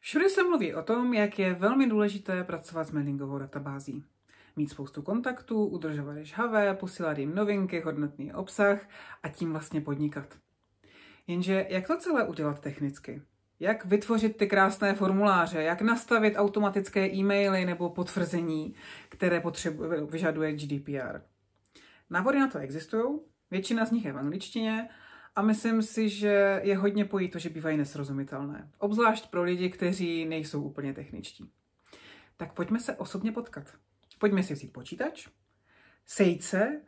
Všude se mluví o tom, jak je velmi důležité pracovat s mailingovou databází. Mít spoustu kontaktů, udržovat je žhavé, posílat jim novinky, hodnotný obsah a tím vlastně podnikat. Jenže jak to celé udělat technicky? Jak vytvořit ty krásné formuláře, jak nastavit automatické e-maily nebo potvrzení, které vyžaduje GDPR? Návody na to existují, většina z nich je v angličtině a myslím si, že je hodně pojito, že bývají nesrozumitelné. Obzvlášť pro lidi, kteří nejsou úplně techničtí. Tak pojďme se osobně potkat. Pojďme si vzít počítač, sejít se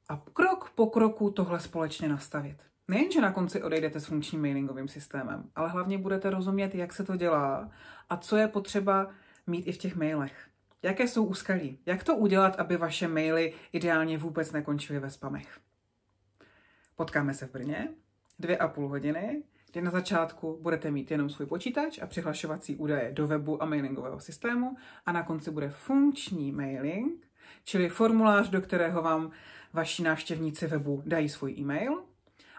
a krok po kroku tohle společně nastavit. Nejenže na konci odejdete s funkčním mailingovým systémem, ale hlavně budete rozumět, jak se to dělá a co je potřeba mít i v těch mailech. Jaké jsou úskalí? Jak to udělat, aby vaše maily ideálně vůbec nekončily ve spamech? Potkáme se v Brně 2,5 hodiny, kdy na začátku budete mít jenom svůj počítač a přihlašovací údaje do webu a mailingového systému a na konci bude funkční mailing, čili formulář, do kterého vám vaši návštěvníci webu dají svůj e-mail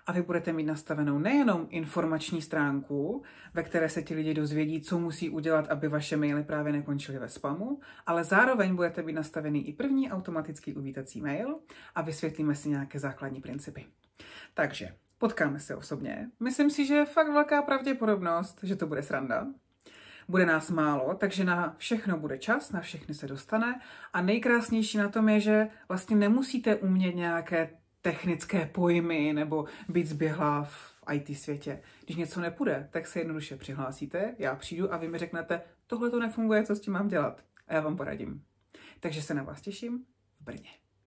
a vy budete mít nastavenou nejenom informační stránku, ve které se ti lidi dozvědí, co musí udělat, aby vaše maily právě nekončily ve spamu, ale zároveň budete mít nastavený i první automatický uvítací mail a vysvětlíme si nějaké základní principy. Takže potkáme se osobně. Myslím si, že je fakt velká pravděpodobnost, že to bude sranda. Bude nás málo, takže na všechno bude čas, na všechny se dostane. A nejkrásnější na tom je, že vlastně nemusíte umět nějaké technické pojmy nebo být zběhlá v IT světě. Když něco nepůjde, tak se jednoduše přihlásíte, já přijdu a vy mi řeknete, tohle to nefunguje, co s tím mám dělat. A já vám poradím. Takže se na vás těším v Brně.